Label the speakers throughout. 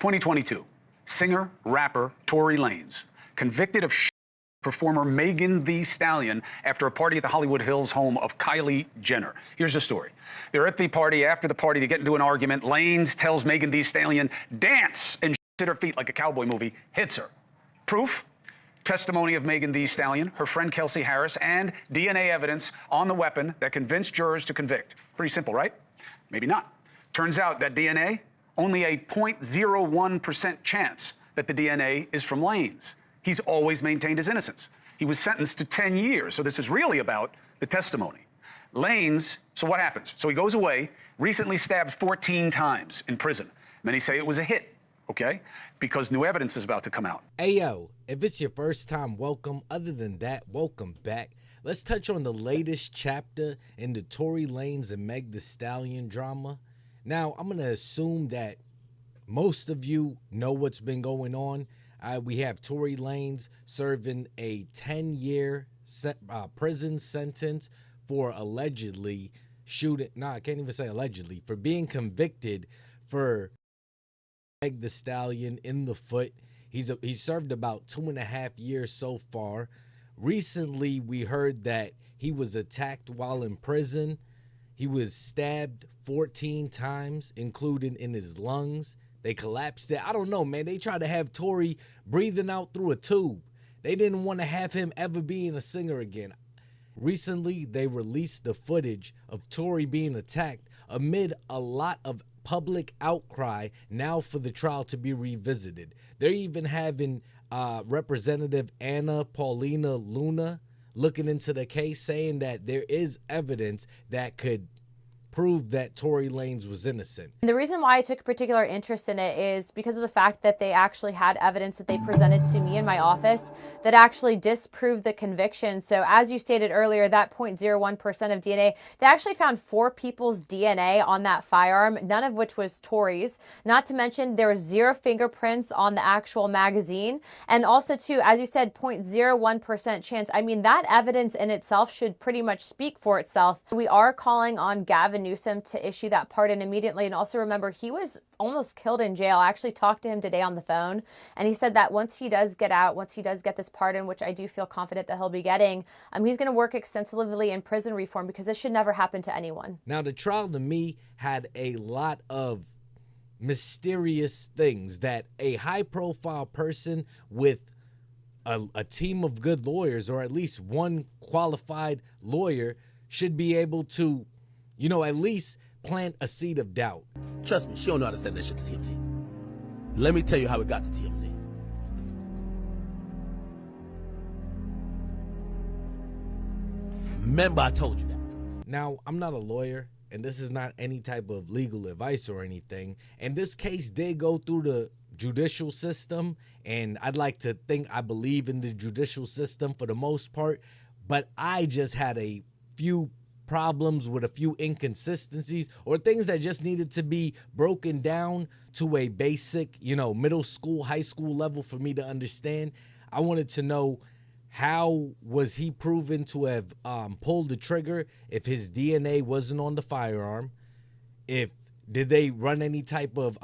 Speaker 1: 2022, singer, rapper Tory Lanez, convicted of performer Megan Thee Stallion after a party at the Hollywood Hills home of Kylie Jenner. Here's the story. They're at the party. After the party, they get into an argument. Lanez tells Megan Thee Stallion, dance, and at her feet like a cowboy movie, hits her. Proof? Testimony of Megan Thee Stallion, her friend Kelsey Harris, and DNA evidence on the weapon that convinced jurors to convict. Pretty simple, right? Maybe not. Turns out that DNA, only a 0.01% chance that the DNA is from Lanez. He's always maintained his innocence. He was sentenced to 10 years, so this is really about the testimony. Lanez, so what happens? So he goes away, recently stabbed 14 times in prison. Many say it was a hit, okay? Because new evidence is about to come out.
Speaker 2: Hey, yo, if it's your first time, welcome. Other than that, welcome back. Let's touch on the latest chapter in the Tory Lanez and Meg Thee Stallion drama. Now, I'm going to assume that most of you know what's been going on. We have Tory Lanez serving a 10-year prison sentence for allegedly shooting, I can't even say allegedly, for being convicted for Meg Thee Stallion in the foot. He's served about 2.5 years so far. Recently, we heard that he was attacked while in prison. He was stabbed 14 times, including in his lungs. They collapsed it. I don't know, man. They tried to have Tory breathing out through a tube. They didn't want to have him ever being a singer again. Recently, they released the footage of Tory being attacked amid a lot of public outcry now for the trial to be revisited. They're even having Representative Paulina Luna looking into the case, saying that there is evidence that could prove that Tory Lanez was innocent.
Speaker 3: The reason why I took a particular interest in it is because of the fact that they actually had evidence that they presented to me in my office that actually disproved the conviction. So as you stated earlier, that 0.01% of DNA, they actually found 4 people's DNA on that firearm, none of which was Tory's. Not to mention there was 0 fingerprints on the actual magazine. And also too, as you said, 0.01% chance. I mean, that evidence in itself should pretty much speak for itself. We are calling on Gavin Newsom to issue that pardon immediately. And also remember, he was almost killed in jail. I actually talked to him today on the phone, and he said that once he does get out, once he does get this pardon, which I do feel confident that he'll be getting, he's going to work extensively in prison reform, because this should never happen to anyone.
Speaker 2: Now, the trial to me had a lot of mysterious things that a high-profile person with a team of good lawyers, or at least one qualified lawyer, should be able to, at least plant a seed of doubt.
Speaker 4: Trust me, she don't know how to send that shit to TMZ. Let me tell you how it got to TMZ. Remember, I told you that.
Speaker 2: Now, I'm not a lawyer, and this is not any type of legal advice or anything. And this case did go through the judicial system, and I'd like to think I believe in the judicial system for the most part, but I just had a few problems with a few inconsistencies or things that just needed to be broken down to a basic, middle school, high school level for me to understand. I wanted to know, how was he proven to have pulled the trigger if his DNA wasn't on the firearm? Did they run any type of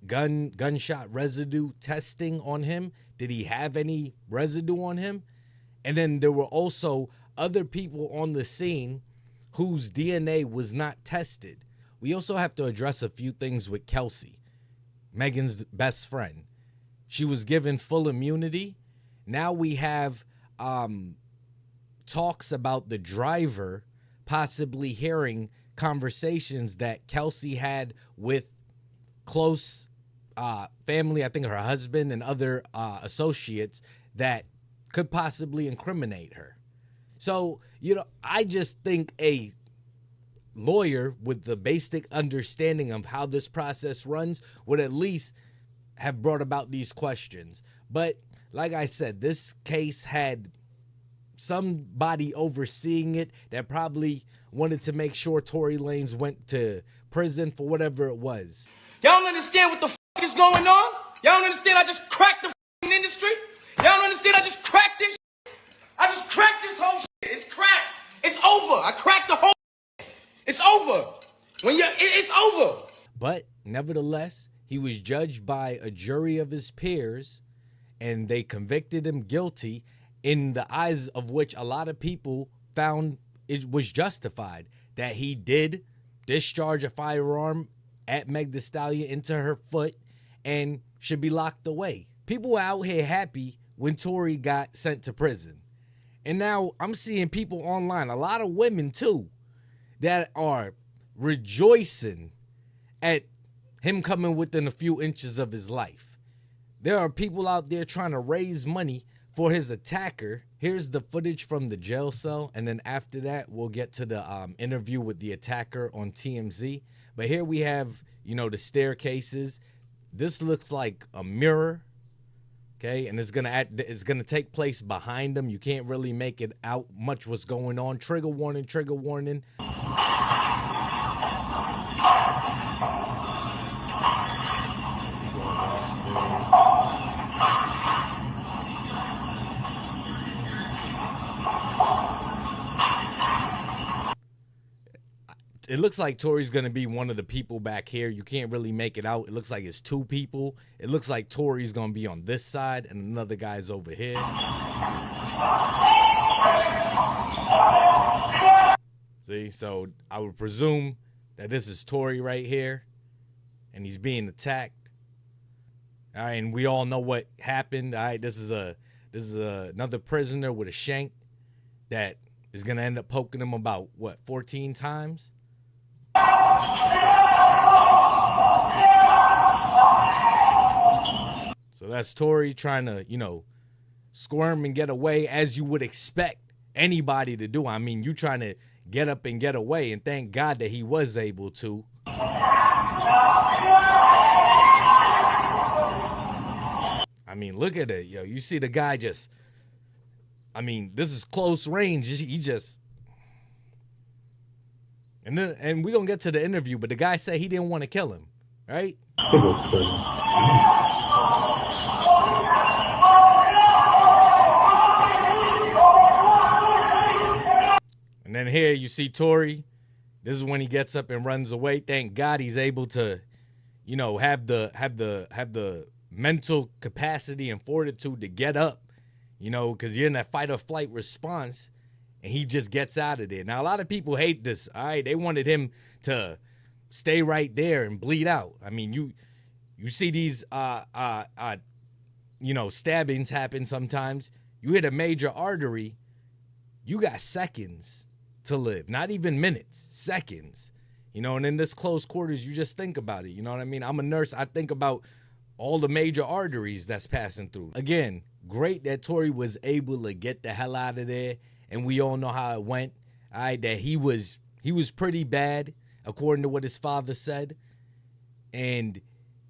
Speaker 2: gunshot residue testing on him? Did he have any residue on him? And then there were also other people on the scene whose DNA was not tested. We also have to address a few things with Kelsey, Megan's best friend. She was given full immunity. Now we have talks about the driver possibly hearing conversations that Kelsey had with close family, I think her husband and other associates, that could possibly incriminate her. So, I just think a lawyer with the basic understanding of how this process runs would at least have brought about these questions. But like I said, this case had somebody overseeing it that probably wanted to make sure Tory Lanez went to prison for whatever it was.
Speaker 5: Y'all don't understand what the fuck is going on? Y'all don't understand I just cracked the fucking industry? Y'all don't understand I just cracked this shit? I just cracked this whole shit. It's cracked. It's over. I cracked the whole shit. It's over. It's over.
Speaker 2: But nevertheless, He was judged by a jury of his peers, and they convicted him guilty in the eyes of which a lot of people found it was justified, that he did discharge a firearm at Meg Thee Stallion into her foot and should be locked away. People were out here happy when Tory got sent to prison. And now I'm seeing people online, a lot of women too, that are rejoicing at him coming within a few inches of his life. There are people out there trying to raise money for his attacker. Here's the footage from the jail cell, and then after that, we'll get to the interview with the attacker on TMZ. But here we have, the staircases. This looks like a mirror, okay? And it's gonna take place behind him. You can't really make it out much what's going on. Trigger warning, trigger warning. It looks like Tory's going to be one of the people back here. You can't really make it out. It looks like it's two people. It looks like Tory's going to be on this side and another guy's over here. See, so I would presume that this is Tory right here, and he's being attacked. All right, and we all know what happened. All right, this is another prisoner with a shank that is going to end up poking him about, 14 times? So that's Tory trying to, squirm and get away, as you would expect anybody to do. I mean, you trying to get up and get away, and thank God that he was able to. I mean, look at it, yo. You see the guy just, this is close range. He just, and we're going to get to the interview, but the guy said he didn't want to kill him, right? And then here you see Tory. This is when he gets up and runs away. Thank God he's able to, have the mental capacity and fortitude to get up, because you're in that fight or flight response, and he just gets out of there. Now, a lot of people hate this, all right? They wanted him to stay right there and bleed out. I mean, you see these, stabbings happen sometimes. You hit a major artery, you got seconds to live, not even minutes, seconds. And in this close quarters, you just think about it. You know what I mean? I'm a nurse. I think about all the major arteries that's passing through. Again, great that Tory was able to get the hell out of there, and we all know how it went. All right, that he was pretty bad, according to what his father said. And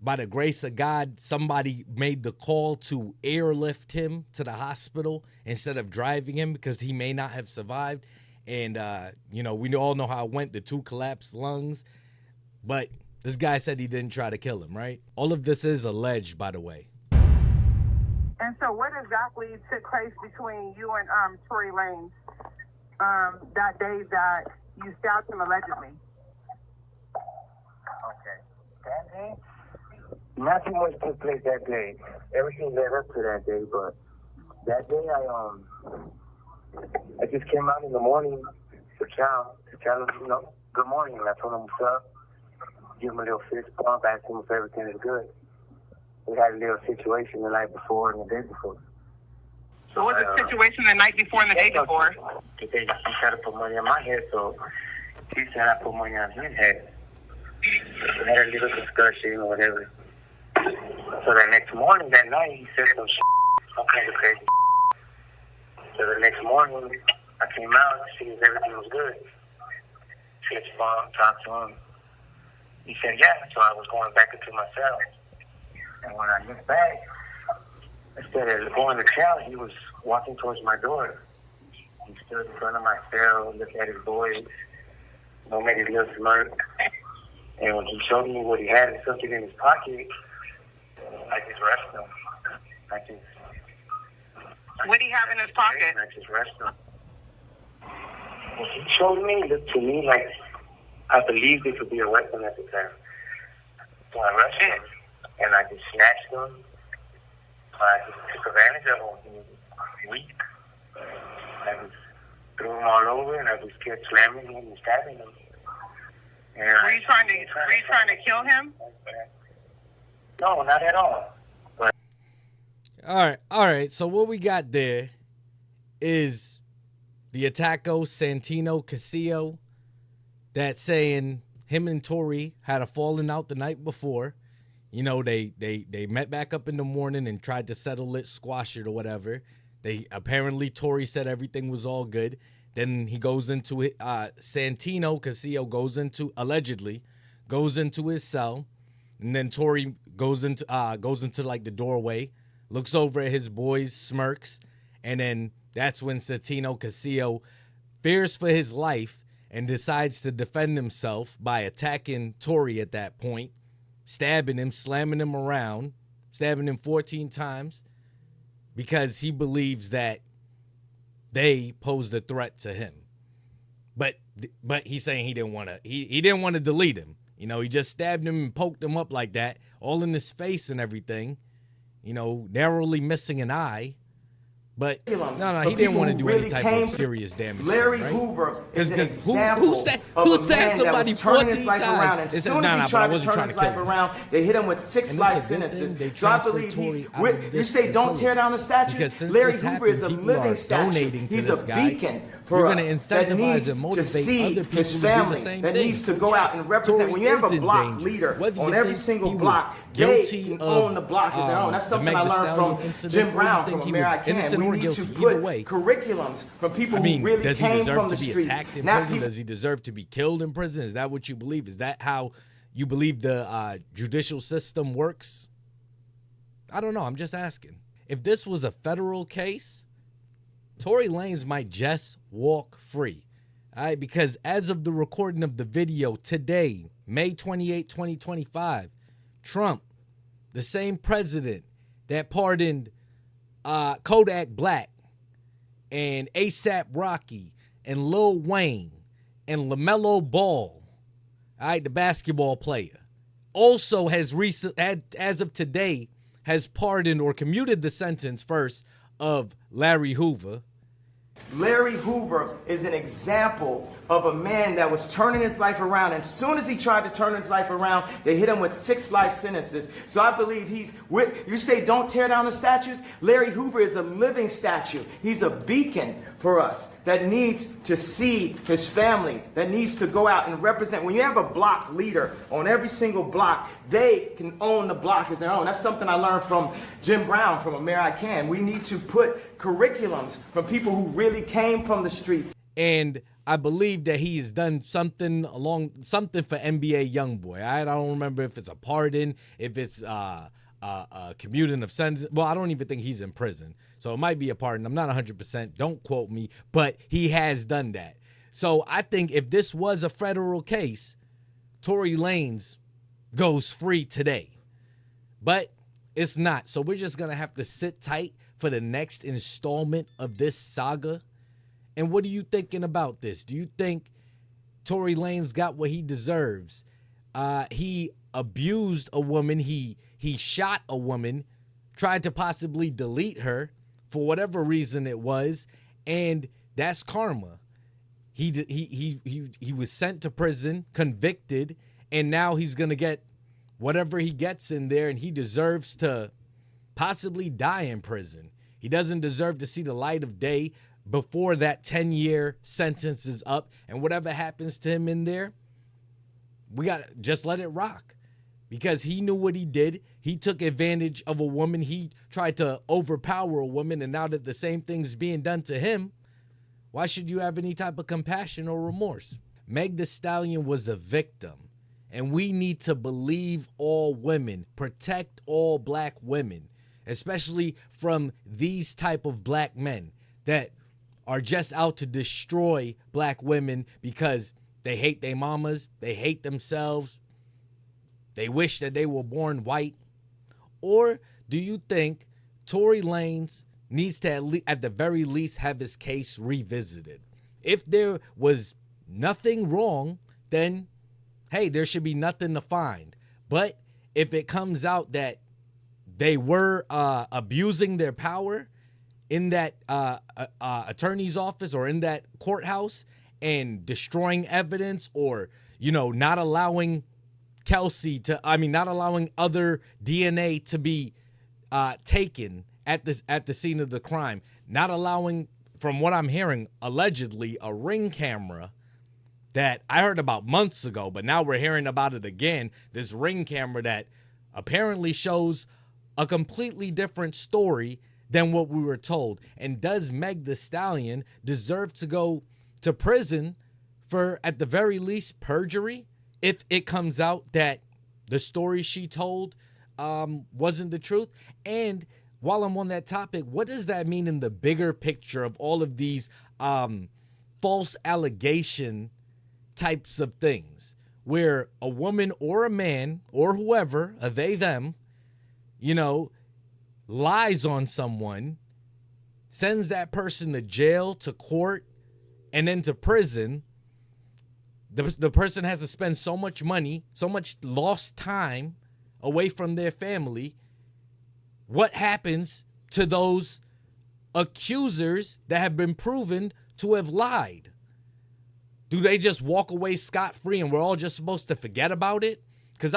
Speaker 2: by the grace of God, somebody made the call to airlift him to the hospital instead of driving him, because he may not have survived. And, we all know how it went, the 2 collapsed lungs. But this guy said he didn't try to kill him, right? All of this is alleged, by the way.
Speaker 6: And so what exactly took place between you and Tory Lanez that day that you stabbed him allegedly?
Speaker 7: Okay. That day? Nothing much took place that day. Everything led up to that day, but that day I just came out in the morning to tell him, good morning, and I told him what's up. Give him a little fist bump, ask him if everything is good. We had a little situation the night before and the day before.
Speaker 6: So what was the situation the night before and the day before?
Speaker 7: He tried to put money on my head, so he said I put money on his head. We had a little discussion or whatever. So the next morning, that night, he said some shit. Okay, crazy. So the next morning, I came out to see if everything was good. Fist bump, talked to him. He said, yeah, so I was going back into my cell. And when I looked back, instead of going to cell, he was walking towards my door. He stood in front of my cell, looked at his boys, made a little smirk. And when he showed me what he had and something in his pocket, I just rushed him.
Speaker 6: What did he have in his pocket?
Speaker 7: I just rushed him. What he showed me looked to me like I believed it could be a weapon at the time. So I rushed him. and I just snatched him. I just took advantage of him. He was weak. I just threw him all over, and I just kept slamming him and stabbing him. And
Speaker 6: Were you trying to kill him?
Speaker 7: No, not at all. But
Speaker 2: All right. So what we got there is the attacko Santino Casio that's saying him and Tory had a falling out the night before. You know, they met back up in the morning and tried to settle it, squash it or whatever. Apparently Tory said everything was all good. Then he goes into it. Santino Casio allegedly goes into his cell, and then Tory goes into like the doorway, looks over at his boys, smirks, and then that's when Santino Casio fears for his life and decides to defend himself by attacking Tory at that point, stabbing him, slamming him around, stabbing him 14 times because he believes that they posed a threat to him. But he's saying he didn't want to delete him. You know, he just stabbed him and poked him up like that, all in his face and everything, you know, narrowly missing an eye. But no, he didn't want to do any type of serious damage.
Speaker 8: Larry
Speaker 2: right?
Speaker 8: Hoover is an
Speaker 2: Because
Speaker 8: example
Speaker 2: who stabbed somebody 14 times?
Speaker 8: As soon as he tried to turn his life around, they hit him with 6 life sentences. So I believe you say don't tear down the statues. Larry Hoover is a living statue. He's a beacon for us that needs to see his family, that needs to go out and represent. When you have a block leader on every single block, they can own the block as their own. That's something I learned from Jim Brown from American. We need to put curriculums from people who really came from the streets. Does he deserve to be attacked in prison? Does he deserve to be killed in prison?
Speaker 2: Is that what you believe? Is that how you believe the judicial system works? I don't know. I'm just asking. If this was a federal case, Tory Lanez might just walk free. All right, because as of the recording of the video today, May 28, 2025, Trump, the same president that pardoned Kodak Black and A$AP Rocky and Lil Wayne and LaMelo Ball, all right, the basketball player, also has as of today, has pardoned or commuted the sentence first of Larry Hoover.
Speaker 8: Larry Hoover is an example of a man that was turning his life around. And as soon as he tried to turn his life around, they hit him with 6 life sentences. So I believe you say don't tear down the statues. Larry Hoover is a living statue. He's a beacon for us that needs to see his family, that needs to go out and represent. When you have a block leader on every single block, they can own the block as their own. That's something I learned from Jim Brown from American. We need to put curriculums from people who really came from the streets.
Speaker 2: And I believe that he has done something for NBA YoungBoy. I don't remember if it's a pardon, if it's commuting of sentence. Well, I don't even think he's in prison. So it might be a pardon. I'm not 100%. Don't quote me. But he has done that. So I think if this was a federal case, Tory Lanez goes free today. But it's not. So we're just going to have to sit tight for the next installment of this saga. And what are you thinking about this? Do you think Tory Lanez got what he deserves? He abused a woman. He shot a woman, tried to possibly delete her for whatever reason it was, and that's karma. He was sent to prison, convicted, and now he's going to get whatever he gets in there, and he deserves to possibly die in prison. He doesn't deserve to see the light of day before that 10-year sentence is up, and whatever happens to him in there, we got to just let it rock. Because he knew what he did. He took advantage of a woman. He tried to overpower a woman, and now that the same thing's being done to him, why should you have any type of compassion or remorse? Meg Thee Stallion was a victim, and we need to believe all women, protect all black women, especially from these type of black men that are just out to destroy black women because they hate their mamas, they hate themselves, they wish that they were born white. Or do you think Tory Lanez needs to at the very least have his case revisited? If there was nothing wrong, then hey, there should be nothing to find. But if it comes out that they were abusing their power in that attorney's office or in that courthouse and destroying evidence, or, you know, not allowing not allowing other DNA to be taken at the scene of the crime, not allowing, from what I'm hearing, allegedly a ring camera that I heard about months ago, but now we're hearing about it again. This ring camera that apparently shows a completely different story than what we were told. And does Meg Thee Stallion deserve to go to prison for, at the very least, perjury, if it comes out that the story she told wasn't the truth? And while I'm on that topic, what does that mean in the bigger picture of all of these false allegation types of things, where a woman or a man or whoever, a they, them, you know, lies on someone, sends that person to jail, to court, and then to prison? The person has to spend so much money, so much lost time away from their family. What happens to those accusers that have been proven to have lied? Do they just walk away scot-free and we're all just supposed to forget about it? Because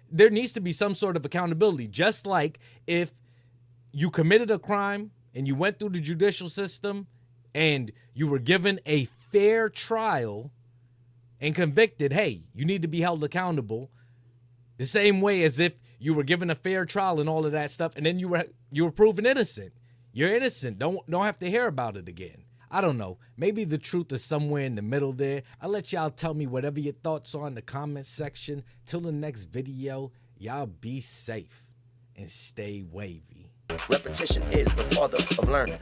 Speaker 2: there needs to be some sort of accountability. Just like if you committed a crime and you went through the judicial system and you were given a fair trial and convicted, hey, you need to be held accountable. The same way as if you were given a fair trial and all of that stuff, and then you were proven innocent. You're innocent. Don't have to hear about it again. I don't know. Maybe the truth is somewhere in the middle there. I'll let y'all tell me whatever your thoughts are in the comment section. Till the next video, y'all be safe and stay wavy.
Speaker 9: Repetition is the father of learning.